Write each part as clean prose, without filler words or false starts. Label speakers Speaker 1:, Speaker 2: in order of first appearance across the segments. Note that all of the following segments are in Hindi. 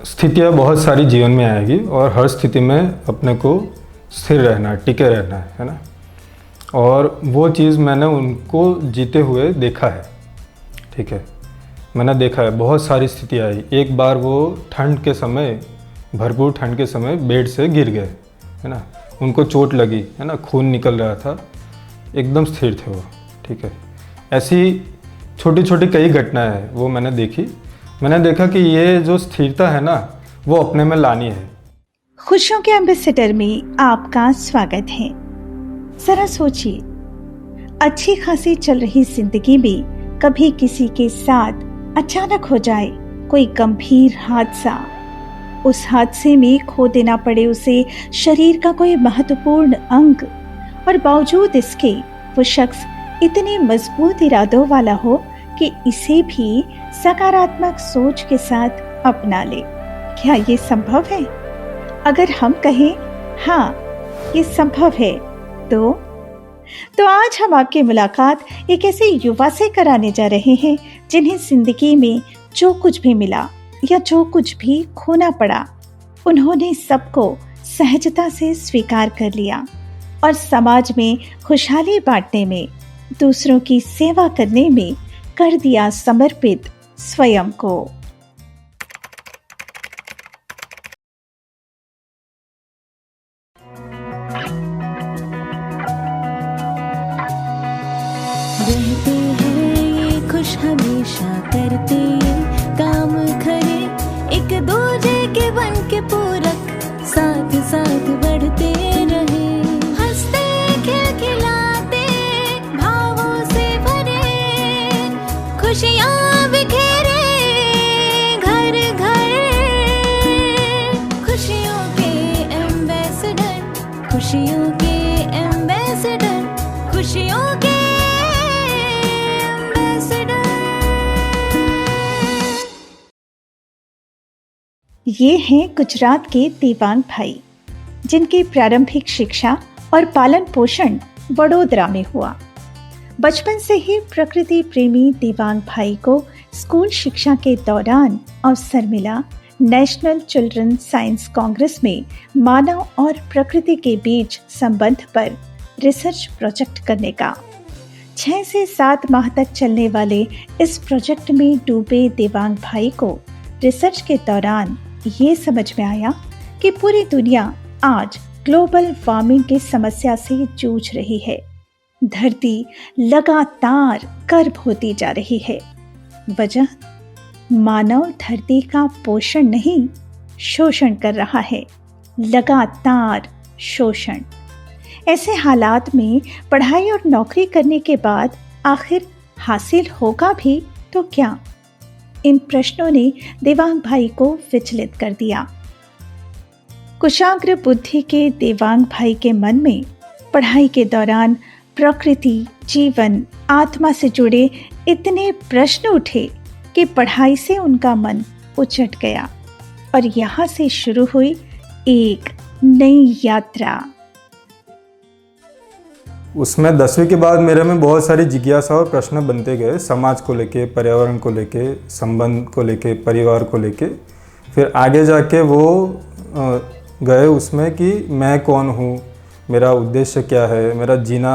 Speaker 1: स्थितियाँ बहुत सारी जीवन में आएगी और हर स्थिति में अपने को स्थिर रहना है, टिके रहना है ना। और वो चीज़ मैंने उनको जीते हुए देखा है, ठीक है। मैंने देखा है बहुत सारी स्थितियाँ आई। एक बार वो ठंड के समय, भरपूर ठंड के समय बेड से गिर गए, है ना। उनको चोट लगी, है ना, खून निकल रहा था, एकदम स्थिर थे वो, ठीक है। ऐसी छोटी छोटी कई घटनाएं हैं वो मैंने देखी। मैंने देखा कि ये जो स्थिरता है ना, वो अपने में लानी है।
Speaker 2: खुशियों के एम्बेसडर में आपका स्वागत है। जरा सोचिए, अच्छी खासी चल रही जिंदगी में कभी किसी के साथ अचानक हो जाए कोई गंभीर हादसा, उस हादसे में खो देना पड़े उसे शरीर का कोई महत्वपूर्ण अंग, और बावजूद इसके वो शख्स इतने मजबूत इरादों वाला हो कि इसे भी सकारात्मक सोच के साथ अपना ले। क्या ये संभव है? अगर हम कहें हाँ ये संभव है, तो आज हम आपकी मुलाकात एक ऐसे युवा से कराने जा रहे हैं जिन्हें जिंदगी में जो कुछ भी मिला या जो कुछ भी खोना पड़ा, उन्होंने सबको सहजता से स्वीकार कर लिया और समाज में खुशहाली बांटने में, दूसरों की सेवा करने में कर दिया समर्पित स्वयं को।
Speaker 3: रहते हैं ये खुश हमेशा, करते ये काम खरे, एक दूजे के बन के पूरक, साथ साथ बढ़ते रहे, हंसते खिलखिलाते भावों से भरे, खुशियाँ बिखेरे घर घर, खुशियों के एम्बेसडर, खुशियों के एम्बेसडर, खुशियों के
Speaker 2: ये हैं गुजरात के देवांग भाई, जिनकी प्रारंभिक शिक्षा और पालन पोषण वडोदरा में हुआ। बचपन से ही प्रकृति प्रेमी देवांग भाई को स्कूल शिक्षा के दौरान अवसर मिला नेशनल चिल्ड्रन साइंस कांग्रेस में मानव और प्रकृति के बीच संबंध पर रिसर्च प्रोजेक्ट करने का। 6 से 7 माह तक चलने वाले इस प्रोजेक्ट में डूबे देवांग भाई को रिसर्च के दौरान ये समझ में आया कि पूरी दुनिया आज ग्लोबल वार्मिंग की समस्या से जूझ रही है। धरती लगातार गर्म होती जा रही है। वजह, मानव धरती का पोषण नहीं, शोषण कर रहा है, लगातार शोषण। ऐसे हालात में पढ़ाई और नौकरी करने के बाद आखिर हासिल होगा भी तो क्या? इन प्रश्नों ने देवांग भाई को विचलित कर दिया। कुशाग्र बुद्धि के देवांग भाई के मन में पढ़ाई के दौरान प्रकृति, जीवन, आत्मा से जुड़े इतने प्रश्न उठे कि पढ़ाई से उनका मन उचट गया और यहाँ से शुरू हुई एक नई यात्रा।
Speaker 1: उसमें 10वीं के बाद मेरे में बहुत सारी जिज्ञासा और प्रश्न बनते गए, समाज को लेके, पर्यावरण को लेके, संबंध को लेके, परिवार को लेके। फिर आगे जाके वो गए उसमें कि मैं कौन हूँ, मेरा उद्देश्य क्या है, मेरा जीना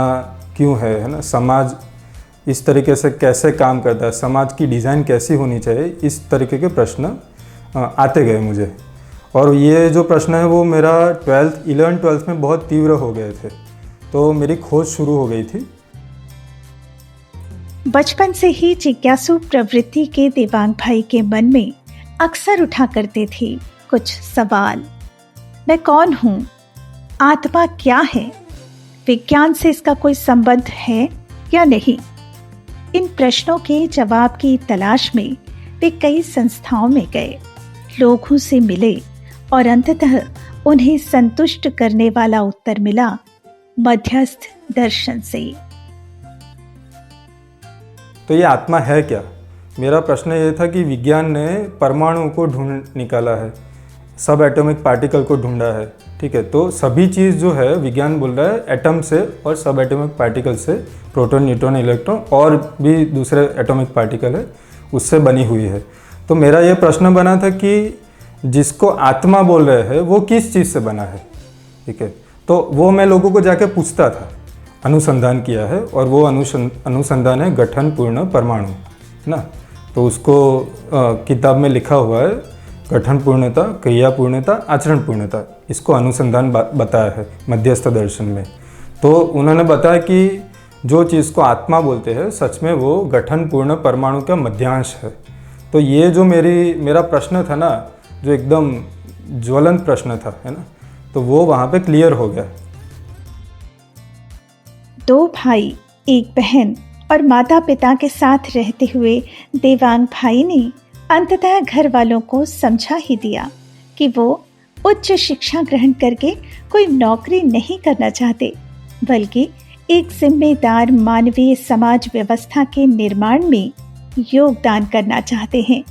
Speaker 1: क्यों है ना, समाज इस तरीके से कैसे काम करता है, समाज की डिज़ाइन कैसी होनी चाहिए, इस तरीके के प्रश्न आते गए मुझे। और ये जो प्रश्न है वो मेरा 11th-12th में बहुत तीव्र हो गए थे, तो मेरी खोज शुरू हो गई थी।
Speaker 2: बचपन से ही जिज्ञासु प्रवृत्ति के देवांग भाई के मन में अक्सर उठा करते थे कुछ सवाल। मैं कौन हूँ? आत्मा क्या है? विज्ञान से इसका कोई संबंध है या नहीं? इन प्रश्नों के जवाब की तलाश में वे कई संस्थाओं में गए, लोगों से मिले और अंततः उन्हें संतुष्ट करने वाला उत्तर मिला मध्यस्थ दर्शन से।
Speaker 1: तो ये आत्मा है क्या? मेरा प्रश्न ये था कि विज्ञान ने परमाणु को ढूंढ निकाला है, सब एटॉमिक पार्टिकल को ढूंढा है, ठीक है। तो सभी चीज़ जो है विज्ञान बोल रहा है एटम से और सब एटॉमिक पार्टिकल से, प्रोटॉन, न्यूट्रॉन, इलेक्ट्रॉन और भी दूसरे एटॉमिक पार्टिकल है, उससे बनी हुई है। तो मेरा ये प्रश्न बना था कि जिसको आत्मा बोल रहे हैं वो किस चीज़ से बना है, ठीक है। तो वो मैं लोगों को जाके पूछता था, अनुसंधान किया है, और वो अनुसंधान है गठन पूर्ण परमाणु, है ना। तो उसको किताब में लिखा हुआ है, गठन पूर्णता, क्रिया पूर्णता, आचरण पूर्णता, इसको अनुसंधान बताया है मध्यस्थ दर्शन में। तो उन्होंने बताया कि जो चीज़ को आत्मा बोलते हैं सच में वो गठन पूर्ण परमाणु का मध्यांश है। तो ये जो मेरा प्रश्न था ना, जो एकदम ज्वलंत प्रश्न था, है ना, तो वो वहाँ पे क्लियर हो गया।
Speaker 2: 2 भाई, 1 बहन और माता पिता के साथ रहते हुए देवांग भाई ने अंततः घर वालों को समझा ही दिया कि वो उच्च शिक्षा ग्रहण करके कोई नौकरी नहीं करना चाहते, बल्कि एक जिम्मेदार मानवीय समाज व्यवस्था के निर्माण में योगदान करना चाहते हैं।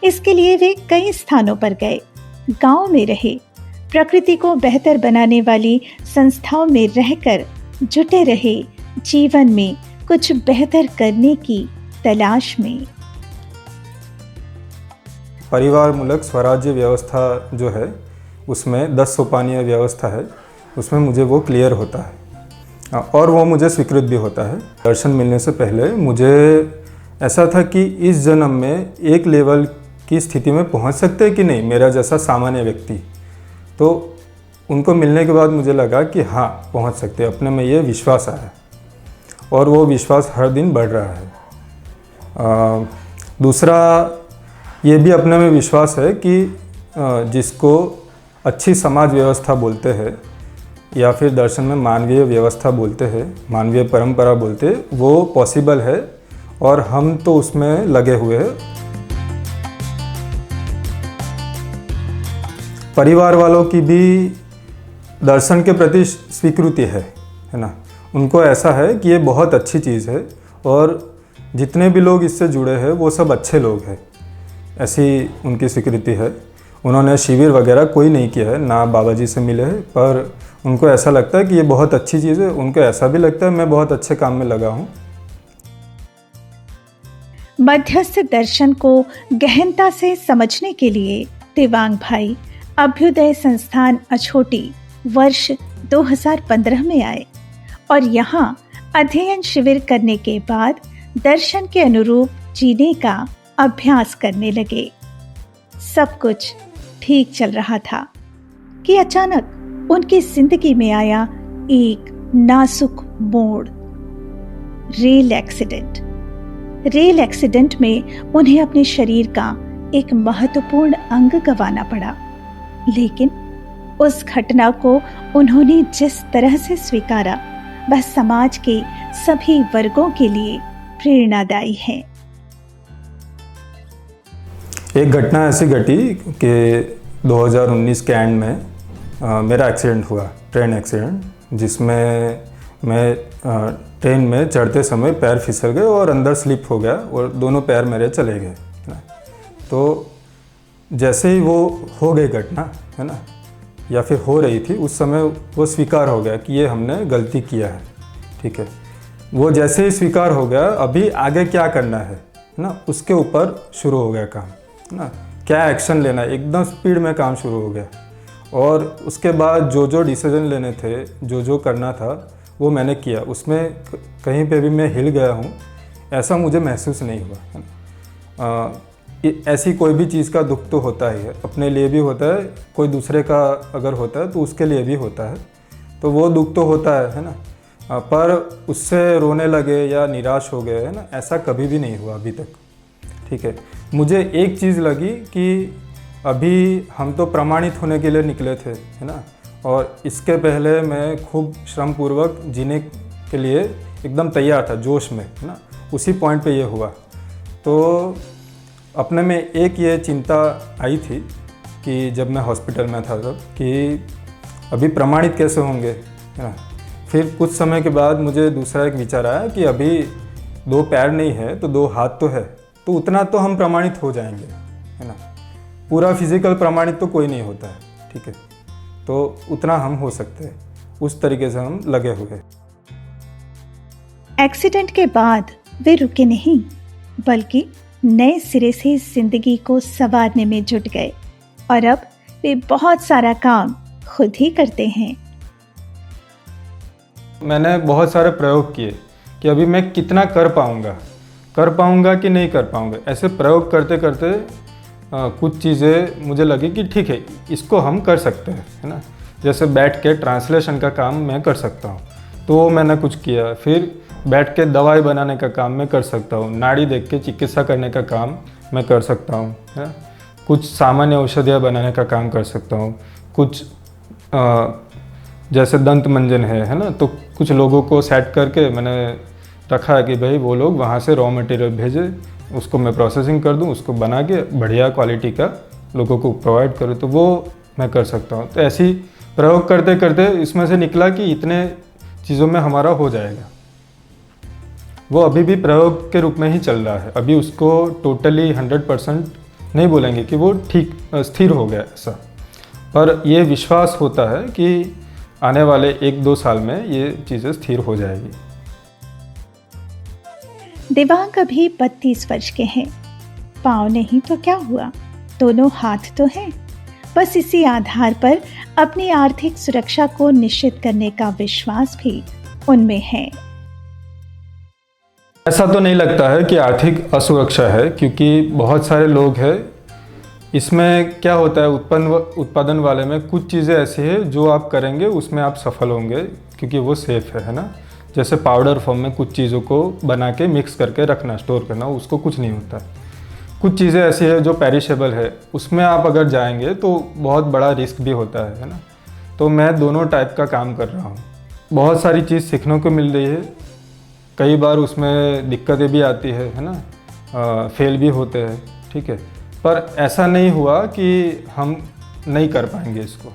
Speaker 2: इसके लिए वे कई स्थानों पर गए, गांव में रहे, प्रकृति को बेहतर बनाने वाली संस्थाओं में रहकर जुटे रहे, जीवन में कुछ बेहतर करने की तलाश में।
Speaker 1: परिवार मूलक स्वराज्य व्यवस्था जो है उसमें 10 सोपानीय व्यवस्था है, उसमें मुझे वो क्लियर होता है और वो मुझे स्वीकृत भी होता है। दर्शन मिलने से पहले मुझे ऐसा था कि इस जन्म में एक लेवल की स्थिति में पहुंच सकते हैं कि नहीं, मेरा जैसा सामान्य व्यक्ति। तो उनको मिलने के बाद मुझे लगा कि हाँ पहुंच सकते हैं, अपने में ये विश्वास आया और वो विश्वास हर दिन बढ़ रहा है। दूसरा ये भी अपने में विश्वास है कि जिसको अच्छी समाज व्यवस्था बोलते हैं या फिर दर्शन में मानवीय व्यवस्था बोलते हैं, मानवीय परंपरा बोलते हैं, वो पॉसिबल है और हम तो उसमें लगे हुए हैं। परिवार वालों की भी दर्शन के प्रति स्वीकृति है ना। उनको ऐसा है कि ये बहुत अच्छी चीज़ है और जितने भी लोग इससे जुड़े हैं वो सब अच्छे लोग हैं, ऐसी उनकी स्वीकृति है। उन्होंने शिविर वगैरह कोई नहीं किया है, ना बाबा जी से मिले हैं, पर उनको ऐसा लगता है कि ये बहुत अच्छी चीज़ है। उनको ऐसा भी लगता है मैं बहुत अच्छे काम में लगा हूँ।
Speaker 2: मध्यस्थ दर्शन को गहनता से समझने के लिए देवांग भाई अभ्युदय संस्थान अछोटी वर्ष 2015 में आए और यहाँ अध्ययन शिविर करने के बाद दर्शन के अनुरूप जीने का अभ्यास करने लगे। सब कुछ ठीक चल रहा था कि अचानक उनकी जिंदगी में आया एक नाजुक मोड़। Rail accident. रेल एक्सीडेंट में उन्हें अपने शरीर का एक महत्वपूर्ण अंग गंवाना पड़ा, लेकिन उस घटना को उन्होंने जिस तरह से स्वीकारा वह समाज के सभी वर्गों के लिए प्रेरणादायी है।
Speaker 1: एक घटना ऐसी घटी कि 2019 के एंड में मेरा एक्सीडेंट हुआ, ट्रेन एक्सीडेंट, जिसमें मैं ट्रेन में चढ़ते समय पैर फिसल गए और अंदर स्लिप हो गया और दोनों पैर मेरे चले गए। तो जैसे ही वो हो गई घटना, है ना, या फिर हो रही थी, उस समय वो स्वीकार हो गया कि ये हमने गलती किया है, ठीक है। वो जैसे ही स्वीकार हो गया, अभी आगे क्या करना है ना, उसके ऊपर शुरू हो गया काम, है ना, क्या एक्शन लेना है, एकदम स्पीड में काम शुरू हो गया। और उसके बाद जो डिसीजन लेने थे, जो करना था, वो मैंने किया। उसमें कहीं पे भी मैं हिल गया हूँ ऐसा मुझे महसूस नहीं हुआ, है ना। ऐसी कोई भी चीज़ का दुख तो होता ही है, अपने लिए भी होता है, कोई दूसरे का अगर होता है तो उसके लिए भी होता है, तो वो दुख तो होता है ना। पर उससे रोने लगे या निराश हो गए, है ना, ऐसा कभी भी नहीं हुआ अभी तक, ठीक है। मुझे एक चीज़ लगी कि अभी हम तो प्रमाणित होने के लिए निकले थे, है ना, और इसके पहले मैं खूब श्रमपूर्वक जीने के लिए एकदम तैयार था, जोश में, है ना। उसी पॉइंट पे ये हुआ, तो अपने में एक ये चिंता आई थी कि जब मैं हॉस्पिटल में था तब, कि अभी प्रमाणित कैसे होंगे, है ना। फिर कुछ समय के बाद मुझे दूसरा एक विचार आया कि अभी 2 पैर नहीं है तो 2 हाथ तो है, तो उतना तो हम प्रमाणित हो जाएंगे, है ना। पूरा फिजिकल प्रमाणित तो कोई नहीं होता है, ठीक है, तो उतना हम हो सकते हैं। उस तरीके से हम लगे हुए।
Speaker 2: एक्सीडेंट के बाद वे रुके नहीं, बल्कि नए सिरे से जिंदगी को संवारने में जुट गए और अब वे बहुत सारा काम खुद ही करते हैं।
Speaker 1: मैंने बहुत सारे प्रयोग किए कि अभी मैं कितना कर पाऊँगा कि नहीं कर पाऊँगा। ऐसे प्रयोग करते करते कुछ चीज़ें मुझे लगी कि ठीक है, इसको हम कर सकते हैं, है ना। जैसे बैठ के ट्रांसलेशन का काम मैं कर सकता हूँ, तो वो मैंने कुछ किया। फिर बैठ के दवाई बनाने का काम मैं कर सकता हूँ, नाड़ी देख के चिकित्सा करने का काम मैं कर सकता हूँ, है। कुछ सामान्य औषधियाँ बनाने का काम कर सकता हूँ। कुछ जैसे दंत मंजन है ना, तो कुछ लोगों को सेट करके मैंने रखा है कि भाई वो लोग वहाँ से रॉ मटेरियल भेजे, उसको मैं प्रोसेसिंग कर दूँ, उसको बना के बढ़िया क्वालिटी का लोगों को प्रोवाइड करूँ, तो वो मैं कर सकता हूँ। तो ऐसी प्रयोग करते करते इसमें से निकला कि इतने चीज़ों में हमारा हो जाएगा। वो अभी भी प्रयोग के रूप में ही चल रहा है, अभी उसको टोटली 100% नहीं बोलेंगे कि वो ठीक स्थिर हो गया ऐसा, पर ये विश्वास होता है कि आने वाले 1-2 साल में ये चीज़ें स्थिर हो जाएगी।
Speaker 2: देवांग अभी 32 वर्ष के हैं। पाँव नहीं तो क्या हुआ, दोनों हाथ तो हैं। बस इसी आधार पर अपनी आर्थिक सुरक्षा को निश्चित करने का विश्वास भी उनमें है।
Speaker 1: ऐसा तो नहीं लगता है कि आर्थिक असुरक्षा है, क्योंकि बहुत सारे लोग हैं। इसमें क्या होता है, उत्पादन वाले में कुछ चीज़ें ऐसी है जो आप करेंगे उसमें आप सफल होंगे, क्योंकि वो सेफ़ है ना। जैसे पाउडर फॉर्म में कुछ चीज़ों को बना के मिक्स करके रखना, स्टोर करना, उसको कुछ नहीं होता। कुछ चीज़ें ऐसी है जो पेरिशेबल है, उसमें आप अगर जाएंगे तो बहुत बड़ा रिस्क भी होता है ना। तो मैं दोनों टाइप का काम कर रहा हूँ। बहुत सारी चीज़ सीखने को मिल रही है, कई बार उसमें दिक्कतें भी आती है ना, फेल भी होते हैं, ठीक है। पर ऐसा नहीं हुआ कि हम नहीं कर पाएंगे इसको।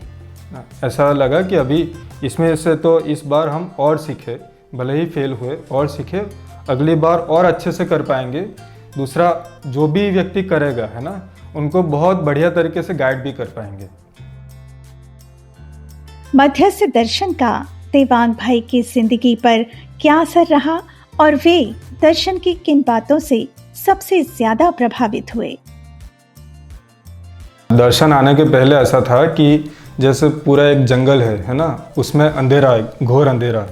Speaker 1: ऐसा लगा कि अभी इसमें से तो इस बार हम और सीखे, भले ही फेल हुए और सीखे, अगली बार और अच्छे से कर पाएंगे। दूसरा, जो भी व्यक्ति करेगा, है ना, उनको बहुत बढ़िया तरीके से गाइड भी कर पाएंगे।
Speaker 2: मध्यस्थ दर्शन का देवांग भाई की जिंदगी पर क्या असर रहा और वे दर्शन की किन बातों से सबसे ज्यादा प्रभावित हुए?
Speaker 1: दर्शन आने के पहले ऐसा था कि जैसे पूरा एक जंगल है ना, उसमें अंधेरा है, घोर अंधेरा,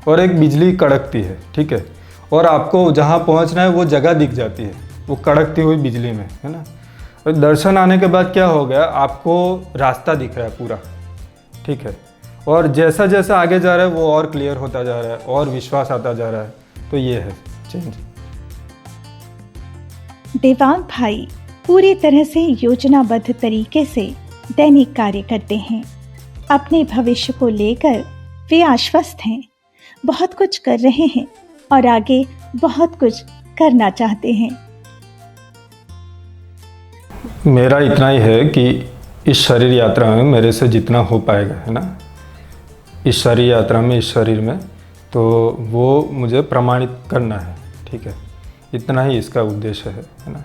Speaker 1: और एक बिजली कड़कती है, ठीक है। और आपको जहाँ पहुँचना है वो जगह दिख जाती है, वो कड़कती हुई बिजली में, है ना। और दर्शन आने के बाद क्या हो गया, आपको रास्ता दिख रहा है पूरा, ठीक है। और जैसा जैसा आगे जा रहा है वो और क्लियर होता जा रहा है और विश्वास आता जा रहा है। तो ये है चेंज।
Speaker 2: देवांग भाई पूरी तरह से योजनाबद्ध तरीके से दैनिक कार्य करते हैं। अपने भविष्य को लेकर वे आश्वस्त हैं, बहुत कुछ कर रहे हैं और आगे बहुत कुछ करना चाहते हैं।
Speaker 1: मेरा इतना ही है कि इस शरीर यात्रा में मेरे से जितना हो पाएगा, है ना, इस शरीर यात्रा में, इस शरीर में, तो वो मुझे प्रमाणित करना है, ठीक है। इतना ही इसका उद्देश्य है ना।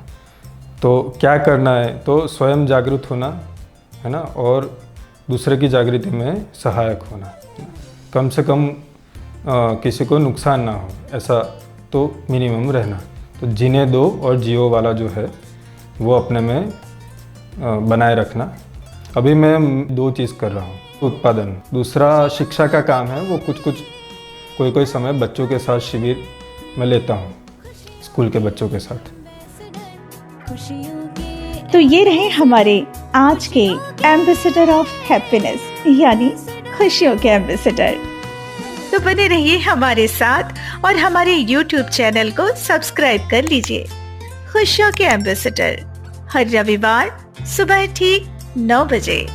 Speaker 1: तो क्या करना है, तो स्वयं जागरूक होना, है ना, और दूसरे की जागृति में सहायक होना, है ना? कम से कम किसी को नुकसान ना हो, ऐसा तो मिनिमम रहना। तो जीने दो और जियो वाला जो है वो अपने में बनाए रखना। अभी मैं 2 चीज़ कर रहा हूँ, उत्पादन, दूसरा शिक्षा का काम है। वो कोई समय बच्चों के साथ शिविर में लेता हूँ, स्कूल के बच्चों के साथ।
Speaker 2: तो ये रहे हमारे आज के एम्बेसडर ऑफ हैप्पीनेस, यानी खुशियों के एम्बेसडर। तो बने रहिए हमारे साथ और हमारे YouTube चैनल को सब्सक्राइब कर लीजिए। खुशियों के एम्बेसडर हर रविवार सुबह ठीक 9 बजे।